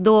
2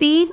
3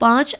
5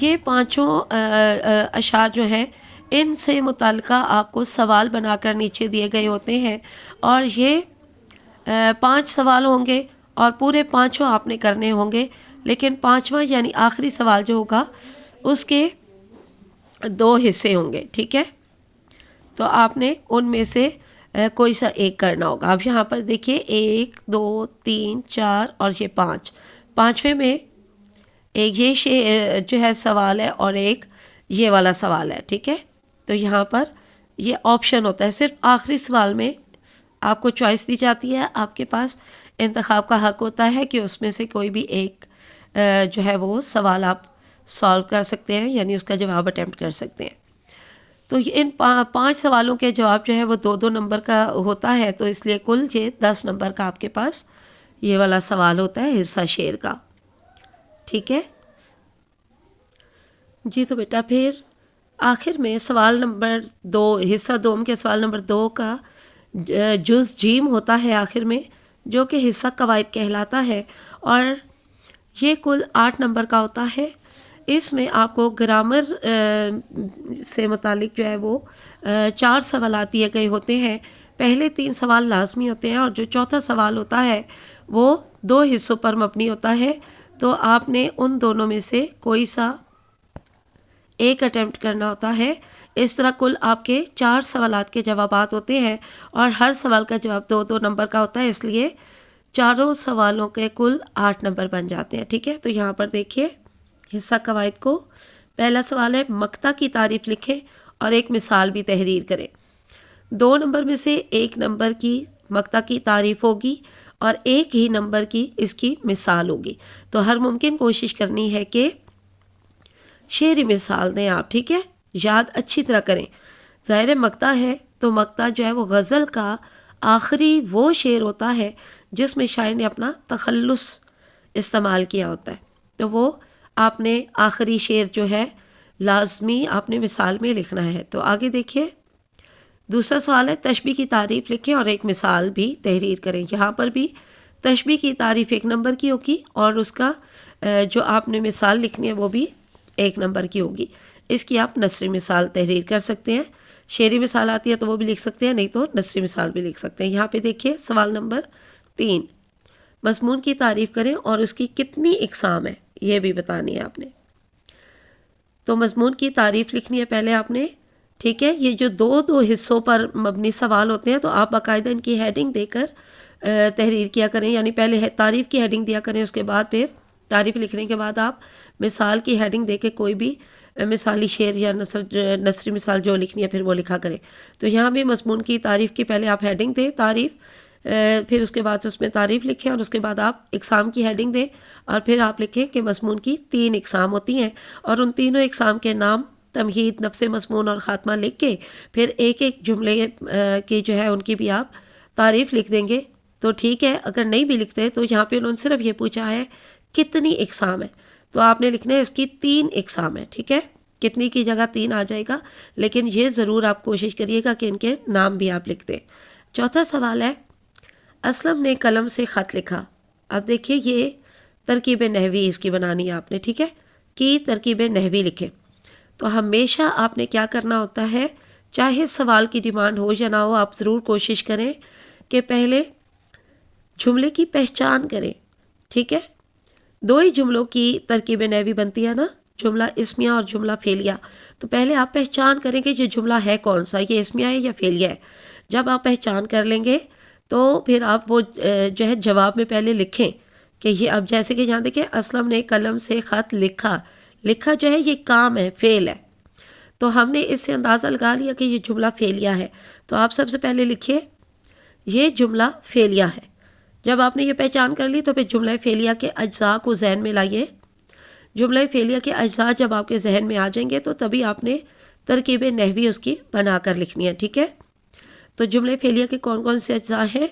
یہ پانچوں اشعار جو ہیں ان سے متعلقہ آپ کو سوال بنا کر نیچے دیے گئے ہوتے ہیں، اور یہ 5 سوال ہوں گے اور پورے پانچوں آپ نے کرنے ہوں گے، لیکن پانچواں یعنی آخری سوال جو ہوگا اس کے 2 حصے ہوں گے، ٹھیک ہے؟ تو آپ نے ان میں سے کوئی سا ایک کرنا ہوگا۔ اب یہاں پر دیکھیے 1 2 3 4 اور یہ 5، پانچویں میں ایک یہ جو ہے سوال ہے اور ایک یہ والا سوال ہے، ٹھیک ہے؟ تو یہاں پر یہ آپشن ہوتا ہے، صرف آخری سوال میں آپ کو چوائس دی جاتی ہے، آپ کے پاس انتخاب کا حق ہوتا ہے کہ اس میں سے کوئی بھی ایک جو ہے وہ سوال آپ سالو کر سکتے ہیں، یعنی اس کا جواب اٹیمپٹ کر سکتے ہیں۔ تو ان 5 سوالوں کے جواب جو ہے وہ 2 نمبر کا ہوتا ہے، تو اس لیے کل یہ 10 نمبر کا آپ کے پاس یہ والا سوال ہوتا ہے حصہ شعر کا، ٹھیک ہے جی؟ تو بیٹا پھر آخر میں سوال نمبر 2، حصہ دوم کے سوال نمبر 2 کا جز جیم ہوتا ہے آخر میں، جو کہ حصہ قواعد کہلاتا ہے، اور یہ کل 8 نمبر کا ہوتا ہے۔ اس میں آپ کو گرامر سے متعلق جو ہے وہ 4 سوالات دیے گئے ہوتے ہیں۔ پہلے 3 سوال لازمی ہوتے ہیں، اور جو چوتھا سوال ہوتا ہے وہ 2 حصوں پر مبنی ہوتا ہے، تو آپ نے ان دونوں میں سے کوئی سا ایک اٹیمپٹ کرنا ہوتا ہے۔ اس طرح کل آپ کے 4 سوالات کے جوابات ہوتے ہیں، اور ہر سوال کا جواب 2 نمبر کا ہوتا ہے، اس لیے چاروں سوالوں کے کل 8 نمبر بن جاتے ہیں، ٹھیک ہے؟ تو یہاں پر دیکھیے حصہ قواعد کو پہلا سوال ہے مقطع کی تعریف لکھیں اور ایک مثال بھی تحریر کریں۔ 2 نمبر میں سے 1 نمبر کی مقطع کی تعریف ہوگی اور 1 ہی نمبر کی اس کی مثال ہوگی، تو ہر ممکن کوشش کرنی ہے کہ شعری مثال دیں آپ، ٹھیک ہے؟ یاد اچھی طرح کریں۔ ظاہر مقطع ہے تو مقطع جو ہے وہ غزل کا آخری وہ شعر ہوتا ہے جس میں شاعر نے اپنا تخلص استعمال کیا ہوتا ہے، تو وہ آپ نے آخری شعر جو ہے لازمی آپ نے مثال میں لکھنا ہے۔ تو آگے دیکھیے دوسرا سوال ہے تشبیہ کی تعریف لکھیں اور ایک مثال بھی تحریر کریں۔ یہاں پر بھی تشبیہ کی تعریف 1 نمبر کی ہوگی، اور اس کا جو آپ نے مثال لکھنی ہے وہ بھی 1 نمبر کی ہوگی۔ اس کی آپ نثری مثال تحریر کر سکتے ہیں، شعری مثال آتی ہے تو وہ بھی لکھ سکتے ہیں، نہیں تو نثری مثال بھی لکھ سکتے ہیں۔ یہاں پہ دیکھیے سوال نمبر 3، مضمون کی تعریف کریں اور اس کی کتنی اقسام ہے یہ بھی بتانی ہے آپ نے۔ تو مضمون کی تعریف لکھنی ہے پہلے آپ نے، ٹھیک ہے؟ یہ جو 2 حصوں پر مبنی سوال ہوتے ہیں تو آپ باقاعدہ ان کی ہیڈنگ دے کر تحریر کیا کریں، یعنی پہلے تعریف کی ہیڈنگ دیا کریں، اس کے بعد پھر تعریف لکھنے کے بعد آپ مثال کی ہیڈنگ دے کے کوئی بھی مثالی شعر یا نثری مثال جو لکھنی ہے پھر وہ لکھا کریں۔ تو یہاں بھی مضمون کی تعریف کی پہلے آپ ہیڈنگ دیں تعریف، پھر اس کے بعد اس میں تعریف لکھیں، اور اس کے بعد آپ اقسام کی ہیڈنگ دیں، اور پھر آپ لکھیں کہ مضمون کی 3 اقسام ہوتی ہیں، اور ان تینوں اقسام کے نام، تمہید، نفس مضمون اور خاتمہ لکھ کے پھر ایک جملے کی جو ہے ان کی بھی آپ تعریف لکھ دیں گے تو ٹھیک ہے۔ اگر نہیں بھی لکھتے تو یہاں پہ انہوں نے صرف یہ پوچھا ہے کتنی اقسام ہے، تو آپ نے لکھنا ہے اس کی 3 اقسام ہے، ٹھیک ہے؟ کتنی کی جگہ 3 آ جائے گا، لیکن یہ ضرور آپ کوشش کریے گا کہ ان کے نام بھی آپ لکھ دیں۔ چوتھا سوال ہے اسلم نے قلم سے خط لکھا۔ اب دیکھیے یہ ترکیب نحوی اس کی بنانی ہے آپ نے، ٹھیک ہے؟ کی ترکیب نحوی لکھیں۔ تو ہمیشہ آپ نے کیا کرنا ہوتا ہے، چاہے سوال کی ڈیمانڈ ہو یا نہ ہو، آپ ضرور کوشش کریں کہ پہلے جملے کی پہچان کریں، ٹھیک ہے؟ 2 ہی جملوں کی ترکیب نحوی بنتی ہے نا، جملہ اسمیہ اور جملہ فعلیہ، تو پہلے آپ پہچان کریں کہ یہ جملہ ہے کون سا، یہ اسمیہ ہے یا فعلیہ ہے۔ جب آپ پہچان کر لیں گے تو پھر آپ وہ جو ہے جواب میں پہلے لکھیں کہ یہ، اب جیسے کہ یہاں دیکھیں اسلم نے قلم سے خط لکھا، لکھا جو ہے یہ کام ہے، فعل ہے، تو ہم نے اس سے اندازہ لگا لیا کہ یہ جملہ فعلیہ ہے، تو آپ سب سے پہلے لکھیے یہ جملہ فعلیہ ہے۔ جب آپ نے یہ پہچان کر لی تو پھر جملہ فعلیہ کے اجزاء کو ذہن میں لائیے۔ جملہ فعلیہ کے اجزاء جب آپ کے ذہن میں آ جائیں گے تو تبھی آپ نے ترکیب نحوی اس کی بنا کر لکھنی ہے، ٹھیک ہے؟ تو جملہ فعلیہ کے کون کون سے اجزاء ہیں؟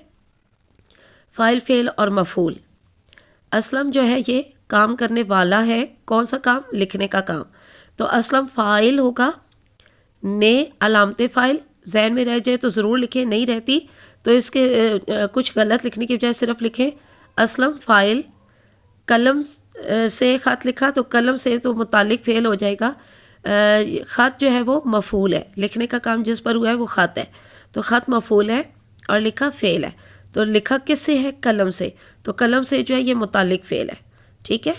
فاعل، فعل اور مفعول۔ اسلم جو ہے یہ کام کرنے والا ہے، کون سا کام؟ لکھنے کا کام، تو اسلم فاعل ہوگا، نے علامت فاعل، ذہن میں رہ جائے تو ضرور لکھیں، نہیں رہتی تو اس کے کچھ غلط لکھنے کی بجائے صرف لکھیں اسلم فاعل، قلم سے خط لکھا تو قلم سے تو متعلق فعل ہو جائے گا، خط جو ہے وہ مفعول ہے، لکھنے کا کام جس پر ہوا ہے وہ خط ہے، تو خط مفعول ہے اور لکھا فعل ہے، تو لکھا کس سے ہے؟ قلم سے، تو قلم سے جو ہے یہ متعلق فعل ہے، ٹھیک ہے۔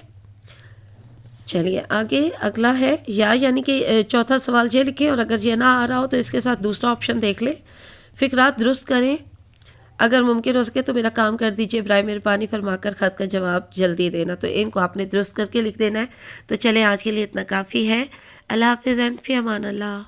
چلیے آگے اگلا ہے یا، یعنی کہ چوتھا سوال یہ لکھیں اور اگر یہ نہ آ رہا ہو تو اس کے ساتھ دوسرا آپشن دیکھ لیں۔ فقرات درست کریں، اگر ممکن ہو سکے تو میرا کام کر دیجئے، برائے مہربانی فرما کر خط کا جواب جلدی دینا، تو ان کو آپ نے درست کر کے لکھ دینا ہے۔ تو چلیں آج کے لیے اتنا کافی ہے، اللہ حافظ، فی امان اللہ۔